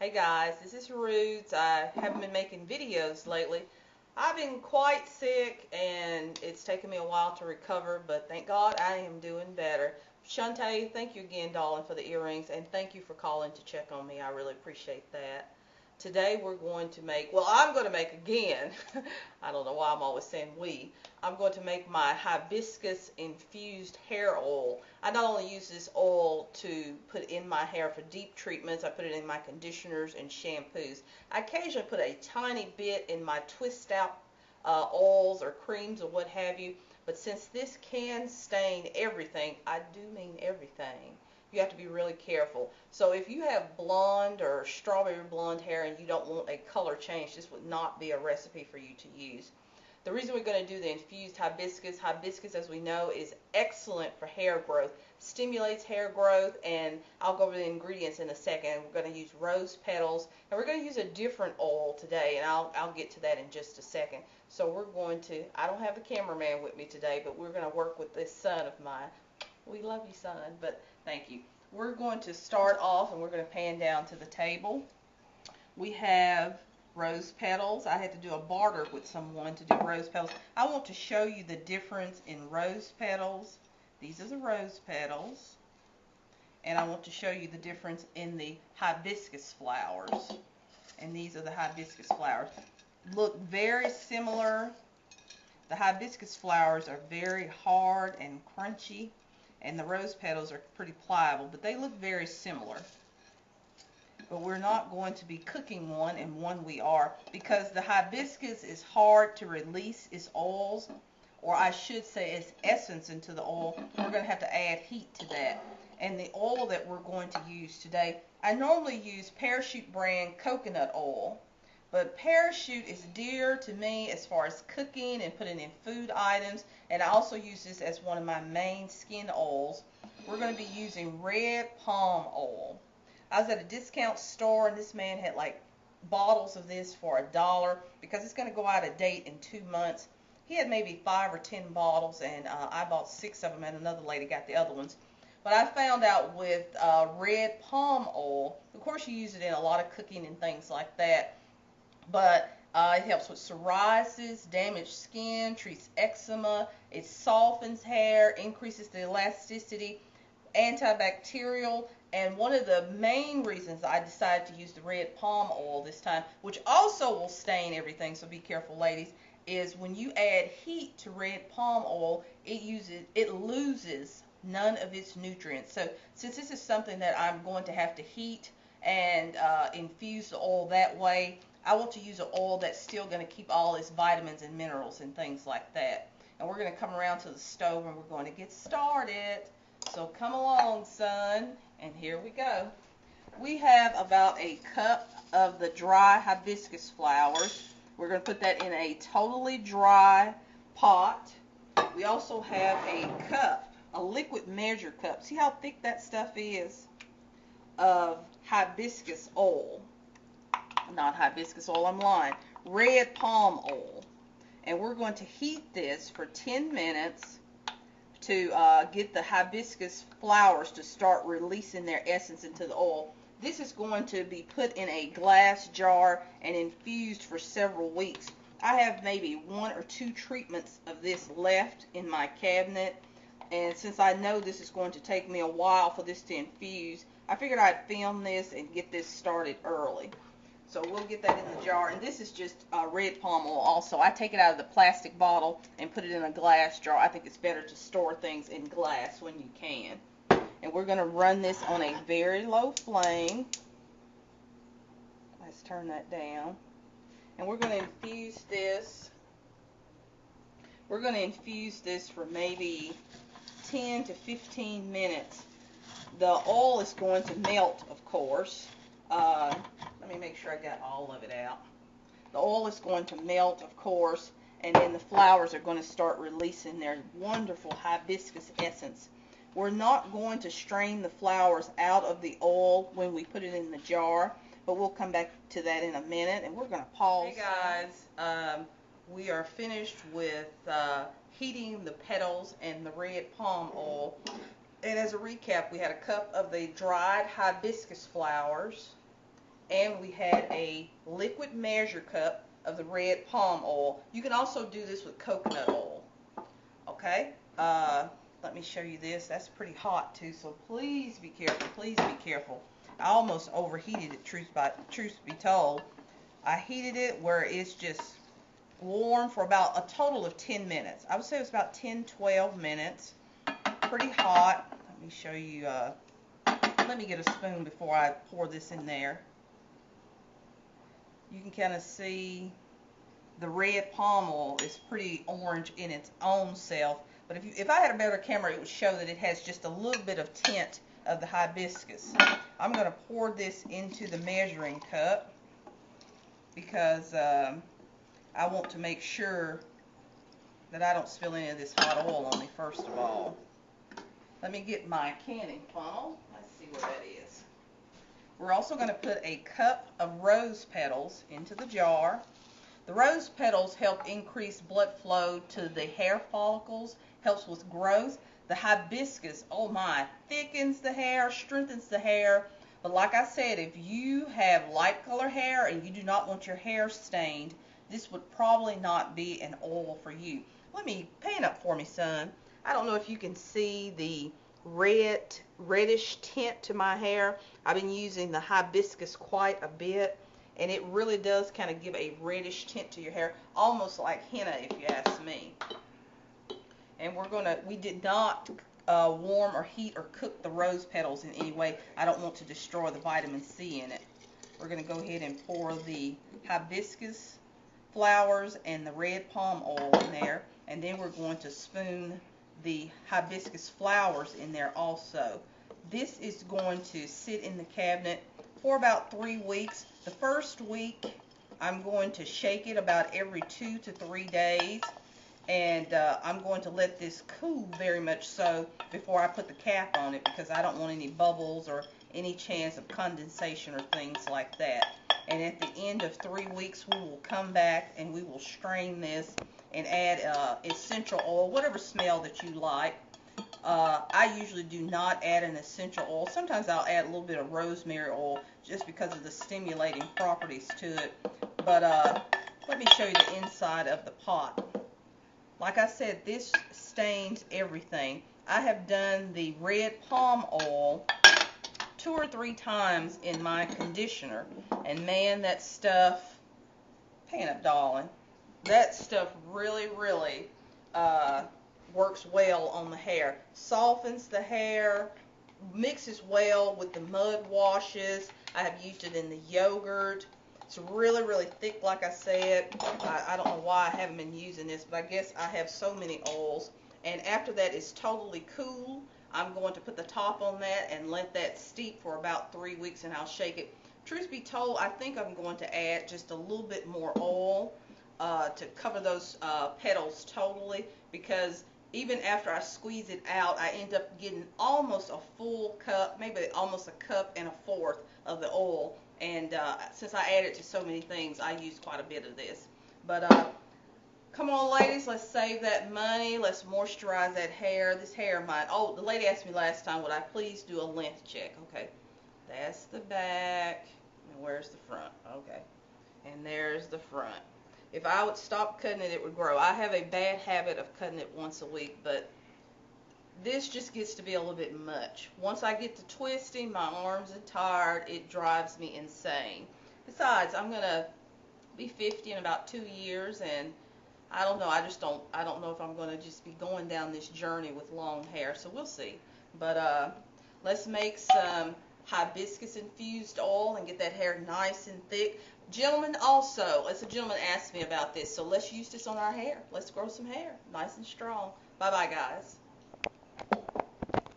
Hey guys, this is Roots. I haven't been making videos lately. I've been quite sick and it's taken me a while to recover, but thank God I am doing better. Shantae, thank you again, darling, for the earrings, and thank you for calling to check on me. I really appreciate that. Today we're going to make, well, I'm going to make again, I don't know why I'm always saying we, I'm going to make my hibiscus infused hair oil. I not only use this oil to put in my hair for deep treatments, I put it in my conditioners and shampoos. I occasionally put a tiny bit in my twist out oils or creams or what have you, but since this can stain everything, I do mean everything, you have to be really careful. So if you have blonde or strawberry blonde hair and you don't want a color change, this would not be a recipe for you to use. The reason we're going to do the infused hibiscus, as we know, is excellent for hair growth, stimulates hair growth, and I'll go over the ingredients in a second. We're going to use rose petals, and we're going to use a different oil today, and I'll get to that in just a second. So we're going to, I don't have the cameraman with me today, but we're going to work with this son of mine. We love you, son, but thank you. We're going to start off, and we're going to pan down to the table. We have rose petals. I had to do a barter with someone to do rose petals. I want to show you the difference in rose petals. These are the rose petals. And I want to show you the difference in the hibiscus flowers. And these are the hibiscus flowers. Look very similar. The hibiscus flowers are very hard and crunchy, and the rose petals are pretty pliable, but they look very similar. But we're not going to be cooking one, and one we are, because the hibiscus is hard to release its oils, or I should say its essence into the oil. We're going to have to add heat to that. And the oil that we're going to use today, I normally use Parachute brand coconut oil, but Parachute is dear to me as far as cooking and putting in food items, and I also use this as one of my main skin oils. We're going to be using red palm oil. I was at a discount store, and this man had like bottles of this for $1 because it's going to go out of date in 2 months. He had maybe 5 or 10 bottles, and I bought 6 of them, and another lady got the other ones. But I found out with red palm oil, of course you use it in a lot of cooking and things like that, but it helps with psoriasis, damaged skin, treats eczema, it softens hair, increases the elasticity, antibacterial, and one of the main reasons I decided to use the red palm oil this time, which also will stain everything, so be careful ladies, is when you add heat to red palm oil, it loses none of its nutrients. So since this is something that I'm going to have to heat and infuse the oil that way, I want to use an oil that's still going to keep all its vitamins and minerals and things like that. And we're going to come around to the stove and we're going to get started. So come along, son, and here we go. We have about a cup of the dry hibiscus flowers. We're going to put that in a totally dry pot. We also have a cup, a liquid measure cup. See how thick that stuff is? Of hibiscus oil. Not hibiscus oil, I'm lying. Red palm oil. And we're going to heat this for 10 minutes to get the hibiscus flowers to start releasing their essence into the oil. This is going to be put in a glass jar and infused for several weeks. I have maybe 1 or 2 treatments of this left in my cabinet, and since I know this is going to take me a while for this to infuse, I figured I'd film this and get this started early. So we'll get that in the jar, and this is just red palm oil also. I take it out of the plastic bottle and put it in a glass jar. I think it's better to store things in glass when you can. And we're going to run this on a very low flame. Let's turn that down. And we're going to infuse this. We're going to infuse this for maybe 10 to 15 minutes. The oil is going to melt, of course. Let me make sure I got all of it out. The oil is going to melt, of course, and then the flowers are going to start releasing their wonderful hibiscus essence. We're not going to strain the flowers out of the oil when we put it in the jar, but we'll come back to that in a minute, and we're going to pause. Hey guys, we are finished with heating the petals and the red palm oil. And as a recap, we had a cup of the dried hibiscus flowers, and we had a liquid measure cup of the red palm oil. You can also do this with coconut oil. Okay, let me show you this. That's pretty hot too, so please be careful. Please be careful. I almost overheated it, truth be told. I heated it where it's just warm for about a total of 10 minutes. I would say it was about 10-12 minutes. Pretty hot. Let me show you. Let me get a spoon before I pour this in there. You can kind of see the red palm oil is pretty orange in its own self. But if I had a better camera, it would show that it has just a little bit of tint of the hibiscus. I'm going to pour this into the measuring cup because I want to make sure that I don't spill any of this hot oil on me first of all. Let me get my canning funnel. Let's see where that is. We're also going to put a cup of rose petals into the jar. The rose petals help increase blood flow to the hair follicles, helps with growth. The hibiscus, oh my, thickens the hair, strengthens the hair. But like I said, if you have light color hair and you do not want your hair stained, this would probably not be an oil for you. Let me pan up for me, son. I don't know if you can see the reddish tint to my hair. I've been using the hibiscus quite a bit, and it really does kind of give a reddish tint to your hair, almost like henna if you ask me. And we did not warm or heat or cook the rose petals in any way. I don't want to destroy the vitamin C in it. We're going to go ahead and pour the hibiscus flowers and the red palm oil in there, and then we're going to spoon the hibiscus flowers in there also. This is going to sit in the cabinet for about 3 weeks. The first week I'm going to shake it about every 2 to 3 days, and I'm going to let this cool very much so before I put the cap on it, because I don't want any bubbles or any chance of condensation or things like that. And at the end of 3 weeks we will come back and we will strain this and add essential oil, whatever smell that you like. I usually do not add an essential oil. Sometimes I'll add a little bit of rosemary oil just because of the stimulating properties to it. But let me show you the inside of the pot. Like I said, this stains everything. I have done the red palm oil 2 or 3 times in my conditioner, and man, that stuff, pan up darling, that stuff really works well on the hair. Softens the hair, mixes well with the mud washes. I have used it in the yogurt. It's really thick, like I said. I don't know why I haven't been using this, but I guess I have so many oils. And after that is totally cool, I'm going to put the top on that and let that steep for about 3 weeks, and I'll shake it. Truth be told, I think I'm going to add just a little bit more oil to cover those petals totally, because even after I squeeze it out, I end up getting almost a full cup, maybe almost a cup and a fourth of the oil. And since I added to so many things, I use quite a bit of this. But come on, ladies, let's save that money. Let's moisturize that hair. This hair of mine. Oh, the lady asked me last time, would I please do a length check? Okay, that's the back. And where's the front? Okay, and there's the front. If I would stop cutting it, it would grow. I have a bad habit of cutting it once a week, but this just gets to be a little bit much. Once I get to twisting, my arms are tired. It drives me insane. Besides, I'm going to be 50 in about 2 years, and I don't know. I don't know if I'm going to just be going down this journey with long hair, so we'll see. But let's make some hibiscus infused oil and get that hair nice and thick. Gentlemen also, a gentleman asked me about this, so let's use this on our hair. Let's grow some hair, nice and strong. Bye-bye, guys.